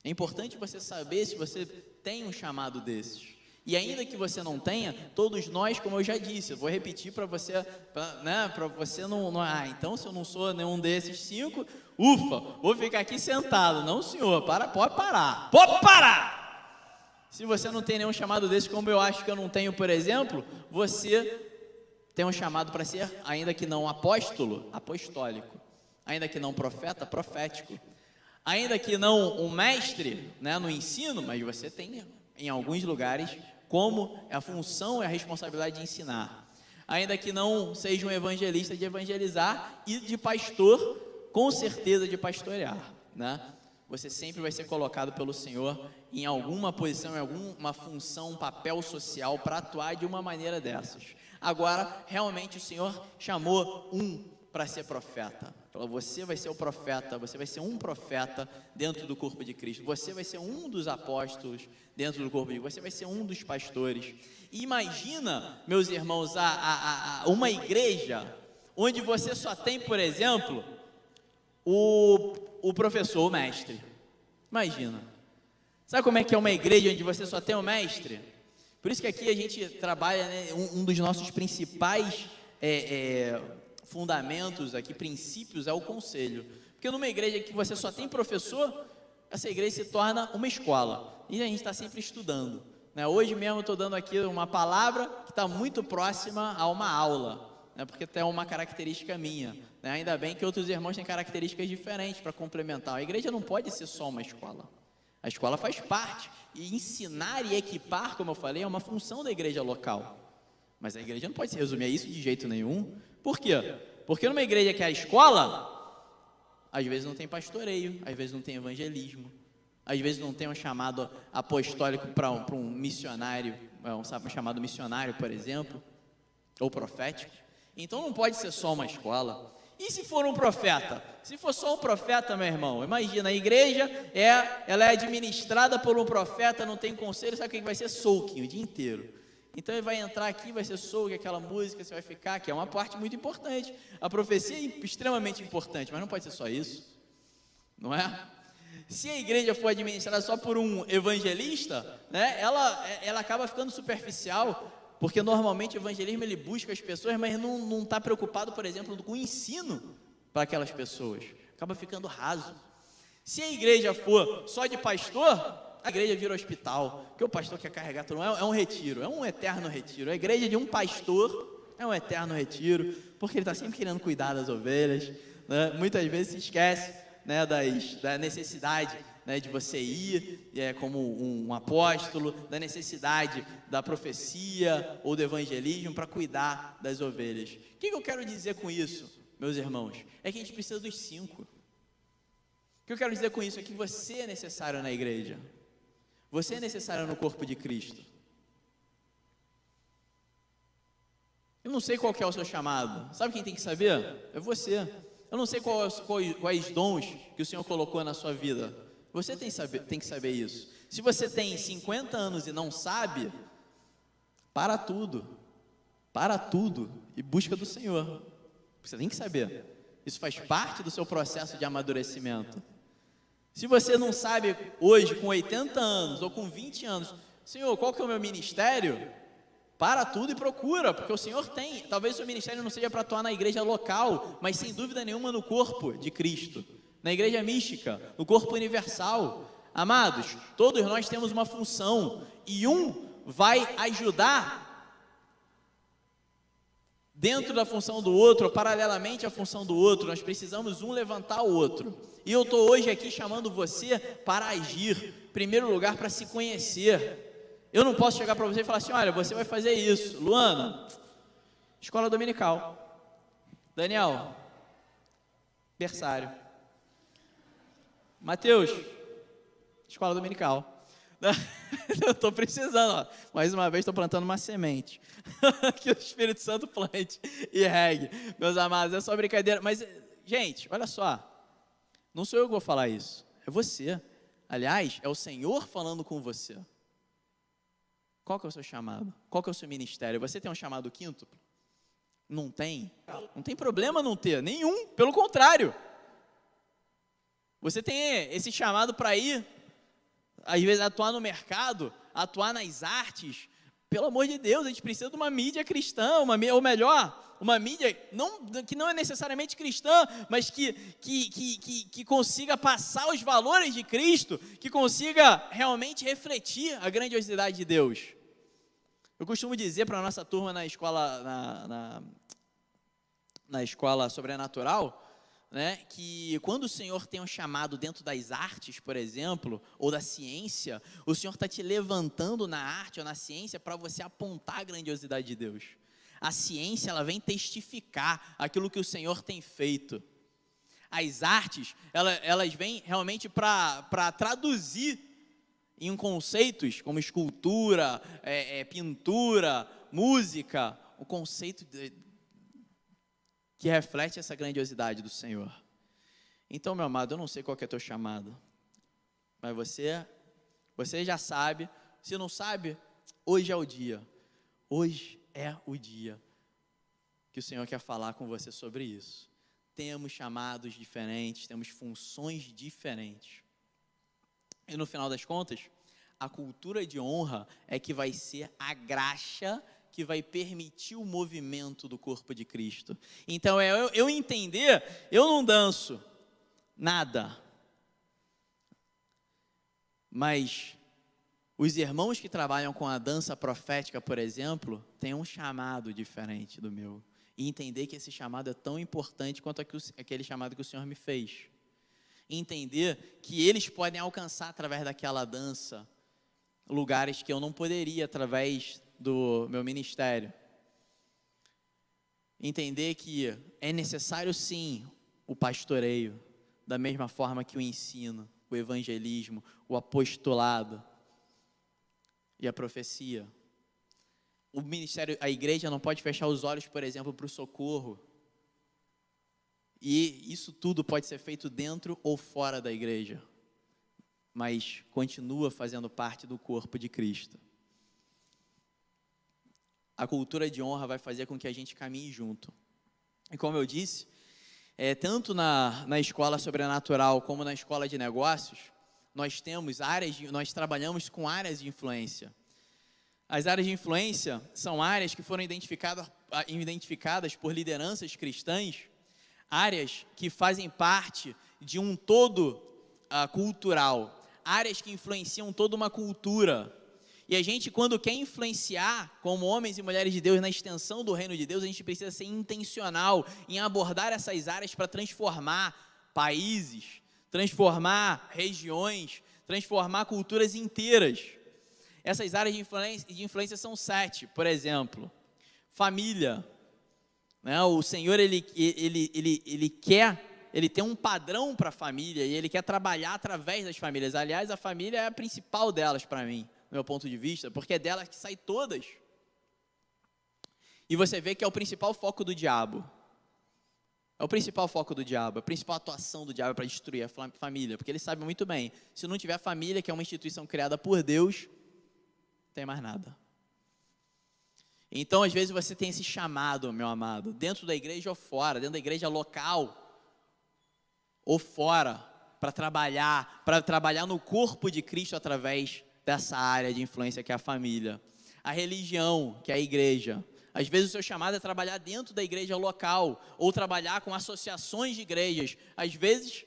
É importante você saber se você tem um chamado desses. E ainda que você não tenha, todos nós, como eu já disse, eu vou repetir para você, para você não, então se eu não sou nenhum desses 5, ufa, vou ficar aqui sentado. Não, senhor, pode parar. Se você não tem nenhum chamado desse, como eu acho que eu não tenho, por exemplo, você tem um chamado para ser, ainda que não apóstolo, apostólico, ainda que não profeta, profético, ainda que não um mestre, né, no ensino, mas você tem em alguns lugares como a função e a responsabilidade de ensinar, ainda que não seja um evangelista, de evangelizar, e de pastor, com certeza de pastorear, né? Você sempre vai ser colocado pelo Senhor em alguma posição, em alguma função, um papel social para atuar de uma maneira dessas. Agora, realmente o Senhor chamou um para ser profeta. Falou: você vai ser o profeta, você vai ser um profeta dentro do corpo de Cristo, você vai ser um dos apóstolos dentro do corpo de Cristo, você vai ser um dos pastores. E imagina, meus irmãos, uma igreja onde você só tem, por exemplo, o professor, o mestre. Imagina. Sabe como é que é uma igreja onde você só tem o mestre? Por isso que aqui a gente trabalha, né, um dos nossos principais fundamentos aqui, princípios, é o conselho. Porque numa igreja que você só tem professor, essa igreja se torna uma escola. E a gente está sempre estudando, né? Hoje mesmo eu estou dando aqui uma palavra que está muito próxima a uma aula, né? Porque tem uma característica minha, né? Ainda bem que outros irmãos têm características diferentes para complementar. A igreja não pode ser só uma escola. A escola faz parte. E ensinar e equipar, como eu falei, é uma função da igreja local. Mas a igreja não pode se resumir a isso de jeito nenhum. Por quê? Porque numa igreja que é a escola, às vezes não tem pastoreio, às vezes não tem evangelismo, às vezes não tem um chamado apostólico para um missionário, um chamado missionário, por exemplo, ou profético. Então não pode ser só uma escola. E se for um profeta? Se for só um profeta, meu irmão, imagina, a igreja ela é administrada por um profeta, não tem conselho, sabe o que vai ser? Soaking o dia inteiro. Então ele vai entrar aqui, vai ser soaking, aquela música, você vai ficar, que é uma parte muito importante. A profecia é extremamente importante, mas não pode ser só isso, não é? Se a igreja for administrada só por um evangelista, né, ela acaba ficando superficial, porque normalmente o evangelismo ele busca as pessoas, mas não está preocupado, por exemplo, com o ensino para aquelas pessoas, acaba ficando raso. Se a igreja for só de pastor, a igreja vira hospital, porque o pastor quer carregar todo mundo. É um retiro, é um eterno retiro. A igreja de um pastor é um eterno retiro, porque ele está sempre querendo cuidar das ovelhas, né? Muitas vezes se esquece, né, da necessidade, né, de você ir como um apóstolo, da necessidade da profecia ou do evangelismo para cuidar das ovelhas. O que eu quero dizer com isso, meus irmãos? É que a gente precisa dos 5. O que eu quero dizer com isso é que você é necessário na igreja. Você é necessário no corpo de Cristo. Eu não sei qual que é o seu chamado. Sabe quem tem que saber? É você. Eu não sei quais dons que o Senhor colocou na sua vida. Você tem que saber isso. Se você tem 50 anos e não sabe, para tudo e busca do Senhor. Você tem que saber. Isso faz parte do seu processo de amadurecimento. Se você não sabe hoje, com 80 anos ou com 20 anos, Senhor, qual que é o meu ministério? Para tudo e procura, porque o Senhor tem. Talvez o seu ministério não seja para atuar na igreja local, mas sem dúvida nenhuma no corpo de Cristo, na igreja mística, no corpo universal. Amados, todos nós temos uma função e um vai ajudar dentro da função do outro, ou paralelamente à função do outro. Nós precisamos um levantar o outro. E eu estou hoje aqui chamando você para agir, em primeiro lugar, para se conhecer. Eu não posso chegar para você e falar assim: olha, você vai fazer isso. Luana, escola dominical. Daniel, berçário. Mateus, escola dominical. Eu estou precisando, ó. Mais uma vez estou plantando uma semente. Que o Espírito Santo plante e regue. Meus amados, é só brincadeira. Mas, gente, olha só. Não sou eu que vou falar isso. É você. Aliás, é o Senhor falando com você. Qual que é o seu chamado? Qual que é o seu ministério? Você tem um chamado quíntuplo? Não tem? Não tem problema não ter. Nenhum. Pelo contrário. Você tem esse chamado para ir, às vezes, atuar no mercado, atuar nas artes. Pelo amor de Deus, a gente precisa de uma mídia cristã, ou melhor, uma mídia que não é necessariamente cristã, mas que consiga passar os valores de Cristo, que consiga realmente refletir a grandiosidade de Deus. Eu costumo dizer para a nossa turma na escola, na escola sobrenatural, né, que quando o Senhor tem um chamado dentro das artes, por exemplo, ou da ciência, o Senhor está te levantando na arte ou na ciência para você apontar a grandiosidade de Deus. A ciência, ela vem testificar aquilo que o Senhor tem feito. As artes, elas vêm realmente para traduzir em conceitos como escultura, pintura, música, o conceito que reflete essa grandiosidade do Senhor. Então, meu amado, eu não sei qual que é o teu chamado, mas você já sabe. Se não sabe, hoje é o dia. Hoje é o dia que o Senhor quer falar com você sobre isso. Temos chamados diferentes, temos funções diferentes. E no final das contas, a cultura de honra é que vai ser a graxa que vai permitir o movimento do corpo de Cristo. Então, eu entender, eu não danço nada, mas os irmãos que trabalham com a dança profética, por exemplo, têm um chamado diferente do meu. E entender que esse chamado é tão importante quanto aquele chamado que o Senhor me fez. E entender que eles podem alcançar através daquela dança lugares que eu não poderia através do meu ministério. Entender que é necessário sim o pastoreio, da mesma forma que o ensino, o evangelismo, o apostolado e a profecia. O ministério, a igreja não pode fechar os olhos, por exemplo, para o socorro. E isso tudo pode ser feito dentro ou fora da igreja, mas continua fazendo parte do corpo de Cristo. A cultura de honra vai fazer com que a gente caminhe junto. E como eu disse, tanto na escola sobrenatural como na escola de negócios, nós trabalhamos com áreas de influência. As áreas de influência são áreas que foram identificadas por lideranças cristãs, áreas que fazem parte de um todo cultural, áreas que influenciam toda uma cultura. E a gente, quando quer influenciar, como homens e mulheres de Deus, na extensão do reino de Deus, a gente precisa ser intencional em abordar essas áreas para transformar países, transformar regiões, transformar culturas inteiras. Essas áreas de influência são 7, por exemplo. Família. Né? O Senhor, ele tem um padrão para a família e Ele quer trabalhar através das famílias. Aliás, a família é a principal delas para mim, do meu ponto de vista, porque é delas que saem todas. E você vê que é o principal foco do diabo. É o principal foco do diabo, a principal atuação do diabo para destruir a família, porque ele sabe muito bem, se não tiver família, que é uma instituição criada por Deus, não tem mais nada. Então, às vezes, você tem esse chamado, meu amado, dentro da igreja ou fora, dentro da igreja local ou fora, para trabalhar no corpo de Cristo através dessa área de influência que é a família. A religião, que é a igreja. Às vezes o seu chamado é trabalhar dentro da igreja local, ou trabalhar com associações de igrejas. Às vezes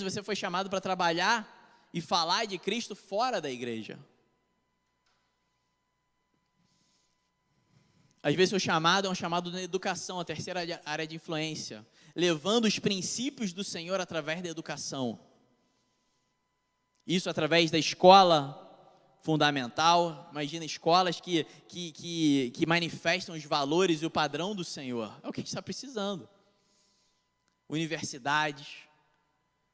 você foi chamado para trabalhar e falar de Cristo fora da igreja. Às vezes o chamado é um chamado na educação, a terceira área de influência, levando os princípios do Senhor através da educação. Isso através da escola fundamental. Imagina escolas que manifestam os valores e o padrão do Senhor. É o que a gente está precisando. Universidades.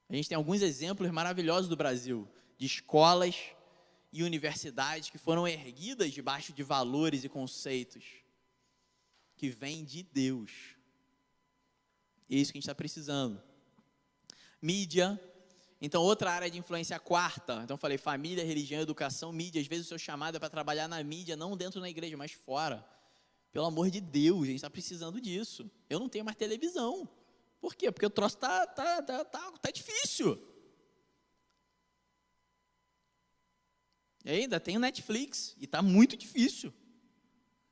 A gente tem alguns exemplos maravilhosos do Brasil, de escolas e universidades que foram erguidas debaixo de valores e conceitos que vêm de Deus. É isso que a gente está precisando. Mídia. Então, outra área de influência, a quarta. Então, falei família, religião, educação, mídia. Às vezes o seu chamado é para trabalhar na mídia, não dentro da igreja, mas fora. Pelo amor de Deus, a gente está precisando disso. Eu não tenho mais televisão. Por quê? Porque o troço tá difícil. E ainda tem o Netflix, e está muito difícil.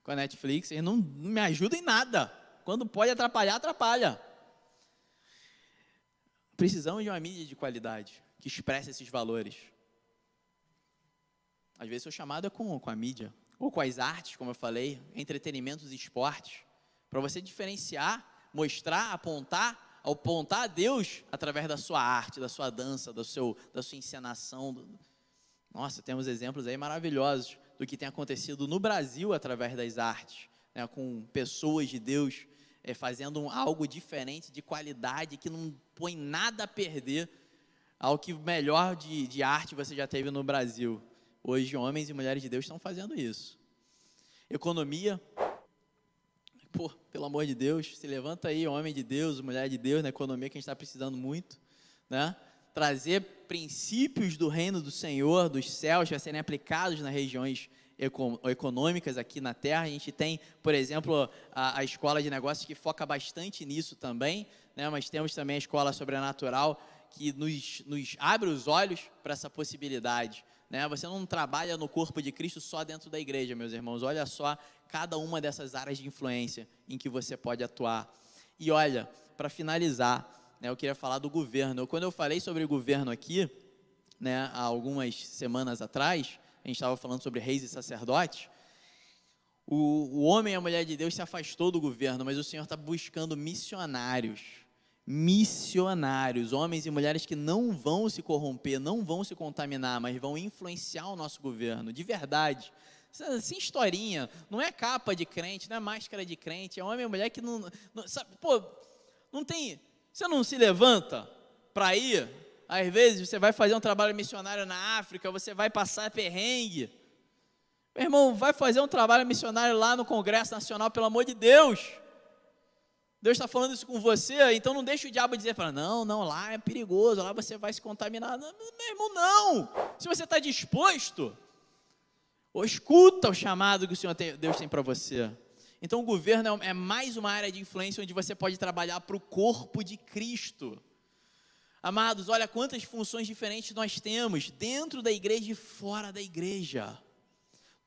Com a Netflix, eles não me ajudam em nada. Quando pode atrapalhar, atrapalha. Precisamos de uma mídia de qualidade, que expresse esses valores. Às vezes, seu chamado é com a mídia, ou com as artes, como eu falei, entretenimentos e esportes, para você diferenciar, mostrar, apontar a Deus através da sua arte, da sua dança, da sua encenação. Nossa, temos exemplos aí maravilhosos do que tem acontecido no Brasil através das artes, né, com pessoas de Deus fazendo algo diferente, de qualidade, que não põe nada a perder ao que melhor de arte você já teve no Brasil. Hoje, homens e mulheres de Deus estão fazendo isso. Economia, pelo amor de Deus, se levanta aí, homem de Deus, mulher de Deus, na economia que a gente está precisando muito, né? Trazer princípios do reino do Senhor, dos céus, para serem aplicados nas regiões econômicas aqui na Terra. A gente tem, por exemplo, a escola de negócios que foca bastante nisso também, né? Mas temos também a escola sobrenatural que nos abre os olhos para essa possibilidade, né? Você não trabalha no corpo de Cristo só dentro da igreja, meus irmãos. Olha só cada uma dessas áreas de influência em que você pode atuar. E olha, para finalizar, né, eu queria falar do governo. Quando eu falei sobre o governo aqui, né, há algumas semanas atrás, a gente estava falando sobre reis e sacerdotes. O homem e a mulher de Deus se afastou do governo, mas o Senhor está buscando missionários, homens e mulheres que não vão se corromper, não vão se contaminar, mas vão influenciar o nosso governo, de verdade. Sem historinha, não é capa de crente, não é máscara de crente, é homem e mulher que não sabe, não tem, você não se levanta para ir. Às vezes você vai fazer um trabalho missionário na África, você vai passar perrengue. Meu irmão, vai fazer um trabalho missionário lá no Congresso Nacional, pelo amor de Deus. Deus está falando isso com você, então não deixe o diabo dizer para não, lá é perigoso, lá você vai se contaminar. Não, meu irmão, não. Se você está disposto, escuta o chamado que Deus tem para você. Então o governo é mais uma área de influência onde você pode trabalhar para o corpo de Cristo. Amados, olha quantas funções diferentes nós temos dentro da igreja e fora da igreja.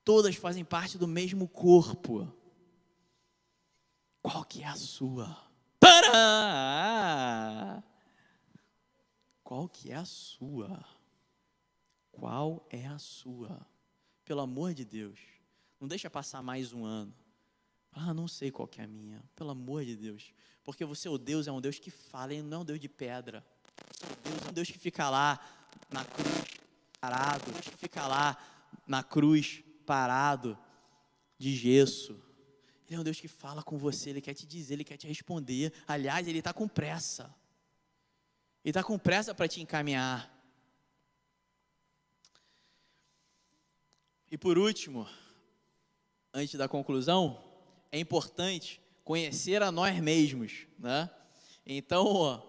Todas fazem parte do mesmo corpo. Qual que é a sua? Pará! Qual que é a sua? qual é a sua? Pelo amor de Deus, não deixa passar mais um ano. Não sei qual que é a minha, pelo amor de Deus. Porque o seu Deus é um Deus que fala, Ele não é um Deus de pedra. O seu Deus é um Deus que fica lá na cruz parado, que fica lá na cruz parado de gesso. Ele é um Deus que fala com você, Ele quer te dizer, Ele quer te responder. Aliás, Ele está com pressa. Ele está com pressa para te encaminhar. E por último, antes da conclusão, é importante conhecer a nós mesmos, né? Então,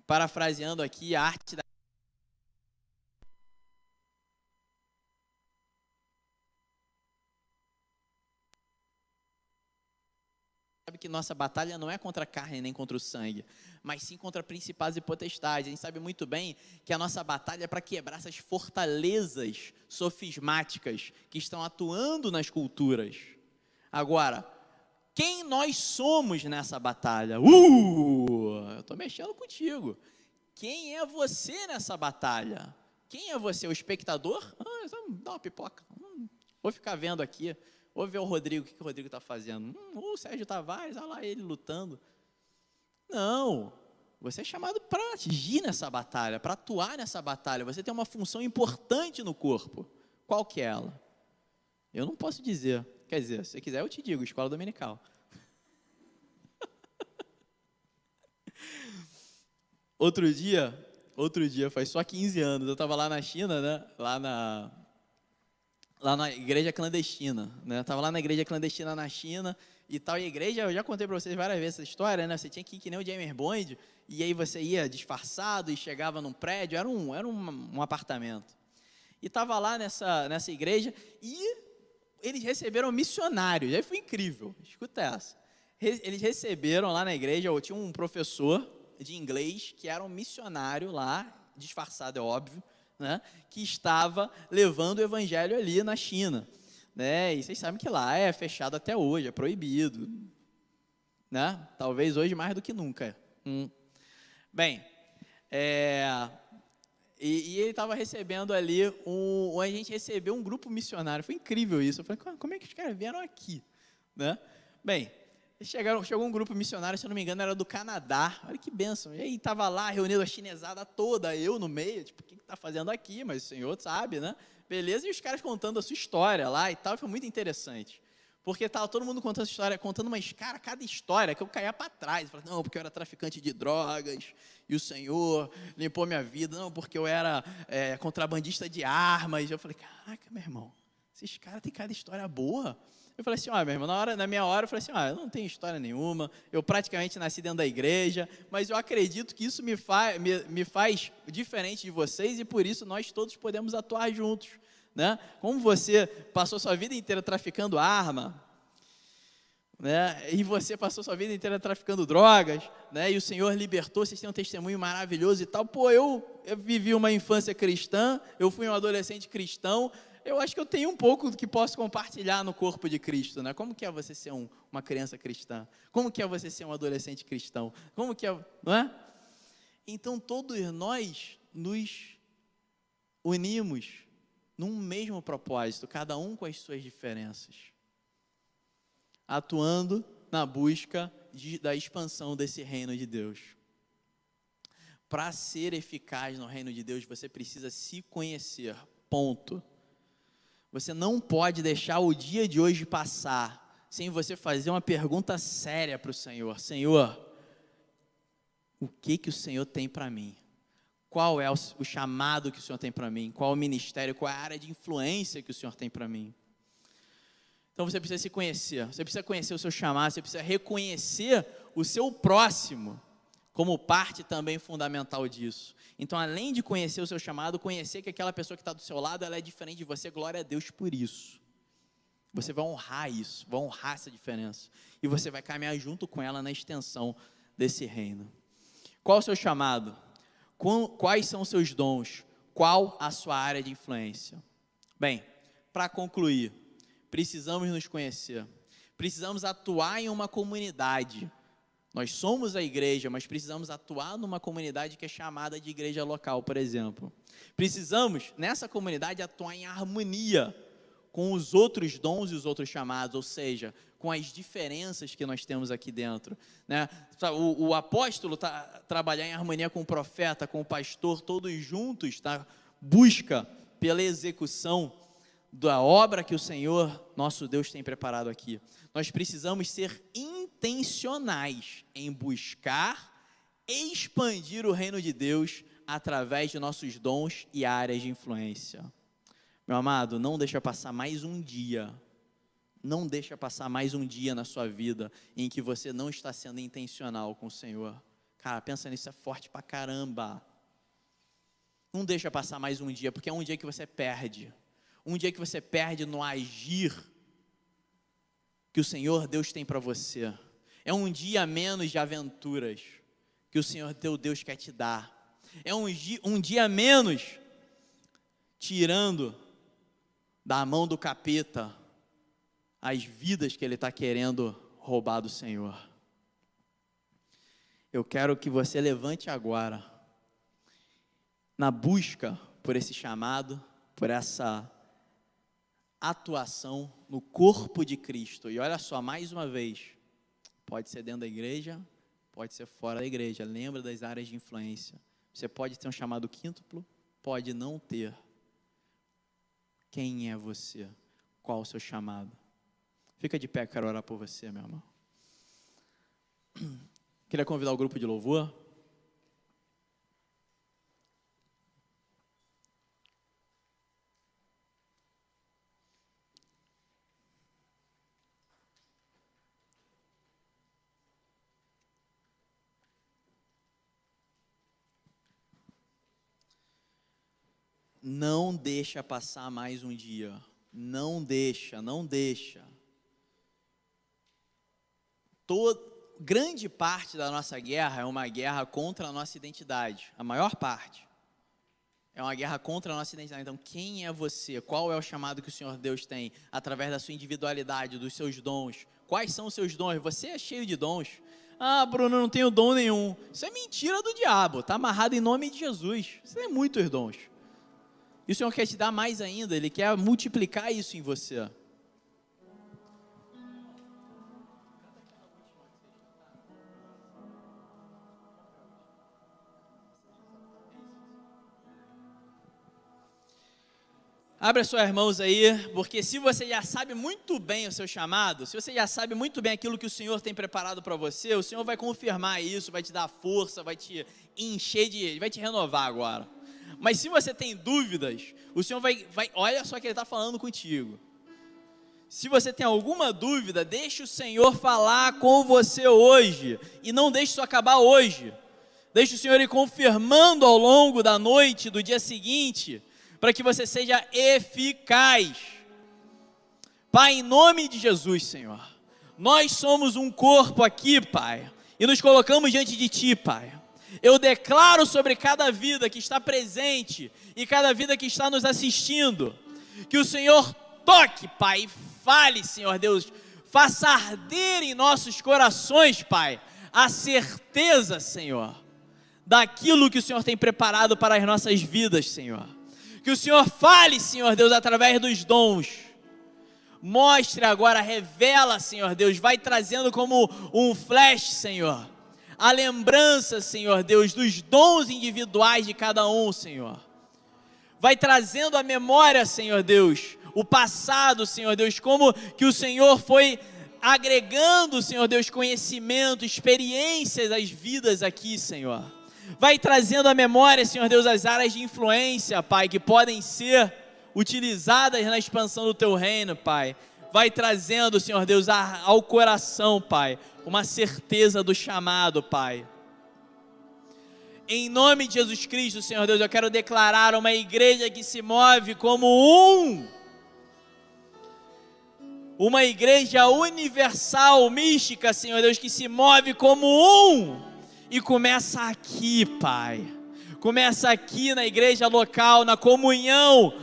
parafraseando aqui a arte da sabe que nossa batalha não é contra a carne nem contra o sangue, mas sim contra principados e potestades. A gente sabe muito bem que a nossa batalha é para quebrar essas fortalezas sofismáticas que estão atuando nas culturas. Agora, quem nós somos nessa batalha? Eu estou mexendo contigo. Quem é você nessa batalha? Quem é você? O espectador? Dá uma pipoca. Vou ficar vendo aqui. Vou ver o Rodrigo, o que o Rodrigo está fazendo. O Sérgio Tavares, olha lá ele lutando. Não, você é chamado para agir nessa batalha, para atuar nessa batalha. Você tem uma função importante no corpo. Qual que é ela? Eu não posso dizer. Quer dizer, se você quiser eu te digo, escola dominical. Outro dia, faz só 15 anos, eu estava lá na China, né? Lá na igreja clandestina, né? Estava lá na igreja clandestina na China e tal, e a igreja, eu já contei para vocês várias vezes essa história, né? Você tinha que ir que nem o James Bond, e aí você ia disfarçado e chegava num prédio, era um apartamento. E estava lá nessa igreja, e eles receberam missionários, aí foi incrível, escuta essa. Eles receberam lá na igreja, tinha um professor de inglês, que era um missionário lá, disfarçado, é óbvio, né, que estava levando o evangelho ali na China, né, e vocês sabem que lá é fechado até hoje, é proibido, né, talvez hoje mais do que nunca. Bem, e ele estava recebendo ali, a gente recebeu um grupo missionário, foi incrível isso, eu falei, como é que os caras vieram aqui, né, bem, chegou um grupo missionário, se eu não me engano, era do Canadá, olha que bênção, e aí estava lá, reunido a chinesada toda, eu no meio, tipo, o que está fazendo aqui, mas o senhor sabe, né, beleza, e os caras contando a sua história lá e tal, foi muito interessante, porque estava todo mundo contando a história, contando uma cara, cada história, que eu caía para trás, falava, não, porque eu era traficante de drogas, e o Senhor limpou minha vida, não, porque eu era contrabandista de armas, eu falei, caraca, meu irmão, esses caras têm cada história boa. Eu falei assim, meu irmão, na minha hora, eu falei assim, eu não tenho história nenhuma, eu praticamente nasci dentro da igreja, mas eu acredito que isso me faz diferente de vocês, e por isso nós todos podemos atuar juntos, né? Como você passou sua vida inteira traficando arma, né? E você passou sua vida inteira traficando drogas, né? E o Senhor libertou, vocês têm um testemunho maravilhoso e tal, eu vivi uma infância cristã, eu fui um adolescente cristão, eu acho que eu tenho um pouco do que posso compartilhar no corpo de Cristo, né? Como que é você ser uma criança cristã? Como que é você ser um adolescente cristão? Como que é, não é? Então, todos nós nos unimos num mesmo propósito, cada um com as suas diferenças, atuando na busca da expansão desse reino de Deus. Para ser eficaz no reino de Deus, você precisa se conhecer, ponto. Você não pode deixar o dia de hoje passar sem você fazer uma pergunta séria para o Senhor. Senhor, o que o Senhor tem para mim? Qual é o chamado que o Senhor tem para mim? Qual o ministério, qual é a área de influência que o Senhor tem para mim? Então você precisa se conhecer, você precisa conhecer o seu chamado, você precisa reconhecer o seu próximo como parte também fundamental disso. Então, além de conhecer o seu chamado, conhecer que aquela pessoa que está do seu lado, ela é diferente de você, glória a Deus por isso. Você vai honrar isso, vai honrar essa diferença. E você vai caminhar junto com ela na extensão desse reino. Qual o seu chamado? Quais são os seus dons? Qual a sua área de influência? Bem, para concluir, precisamos nos conhecer. Precisamos atuar em uma comunidade. Nós somos a igreja, mas precisamos atuar numa comunidade que é chamada de igreja local, por exemplo. Precisamos, nessa comunidade, atuar em harmonia com os outros dons e os outros chamados, ou seja, com as diferenças que nós temos aqui dentro, né? O apóstolo trabalhar em harmonia com o profeta, com o pastor, todos juntos, tá? Busca pela execução da obra que o Senhor, nosso Deus, tem preparado aqui. Nós precisamos ser intencionais em buscar e expandir o reino de Deus através de nossos dons e áreas de influência. Meu amado, não deixa passar mais um dia, não deixa passar mais um dia na sua vida em que você não está sendo intencional com o Senhor. Cara, pensa nisso, é forte pra caramba. Não deixa passar mais um dia, porque é um dia que você perde. Um dia que você perde no agir que o Senhor Deus tem para você. É um dia a menos de aventuras que o Senhor teu Deus quer te dar. É um dia a menos tirando da mão do capeta as vidas que ele está querendo roubar do Senhor. Eu quero que você levante agora, na busca por esse chamado, por essa atuação no corpo de Cristo. E olha só, mais uma vez, pode ser dentro da igreja, pode ser fora da igreja. Lembra das áreas de influência. Você pode ter um chamado quíntuplo, pode não ter. Quem é você? Qual o seu chamado? Fica de pé, quero orar por você, meu irmão. Queria convidar o grupo de louvor. Não deixa passar mais um dia. Não deixa. Grande parte da nossa guerra é uma guerra contra a nossa identidade. A maior parte é uma guerra contra a nossa identidade. Então, quem é você? Qual é o chamado que o Senhor Deus tem? Através da sua individualidade, dos seus dons. Quais são os seus dons? Você é cheio de dons. Ah, Bruno, não tenho dom nenhum. Isso é mentira do diabo. Está amarrado em nome de Jesus. Você tem muitos dons. E o Senhor quer te dar mais ainda. Ele quer multiplicar isso em você. Abre as suas mãos aí, porque se você já sabe muito bem o seu chamado, se você já sabe muito bem aquilo que o Senhor tem preparado para você, o Senhor vai confirmar isso, vai te dar força, vai te encher vai te renovar agora. Mas se você tem dúvidas, o Senhor vai olha só que Ele está falando contigo. Se você tem alguma dúvida, deixe o Senhor falar com você hoje, e não deixe isso acabar hoje. Deixe o Senhor ir confirmando ao longo da noite, do dia seguinte, para que você seja eficaz. Pai, em nome de Jesus, Senhor, nós somos um corpo aqui, Pai, e nos colocamos diante de Ti, Pai. Eu declaro sobre cada vida que está presente e cada vida que está nos assistindo, que o Senhor toque, Pai, e fale, Senhor Deus, faça arder em nossos corações, Pai, a certeza, Senhor, daquilo que o Senhor tem preparado para as nossas vidas, Senhor. Que o Senhor fale, Senhor Deus, através dos dons. Mostre agora, revela, Senhor Deus, vai trazendo como um flash, Senhor, a lembrança, Senhor Deus, dos dons individuais de cada um, Senhor. Vai trazendo a memória, Senhor Deus, o passado, Senhor Deus, como que o Senhor foi agregando, Senhor Deus, conhecimento, experiências às vidas aqui, Senhor. Vai trazendo a memória, Senhor Deus, as áreas de influência, Pai, que podem ser utilizadas na expansão do Teu reino, Pai. Vai trazendo, Senhor Deus, ao coração, Pai, uma certeza do chamado, Pai. Em nome de Jesus Cristo, Senhor Deus, eu quero declarar uma igreja que se move como uma igreja universal, mística, Senhor Deus, que se move como e começa aqui, Pai. Começa aqui na igreja local, na comunhão,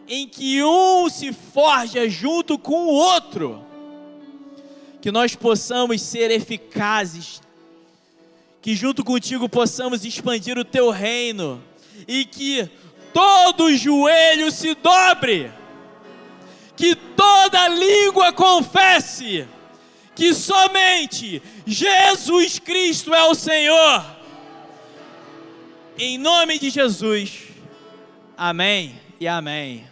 em que um se forja junto com o outro. Que nós possamos ser eficazes, que junto contigo possamos expandir o teu reino e que todo joelho se dobre, que toda língua confesse que somente Jesus Cristo é o Senhor. Em nome de Jesus, amém e amém.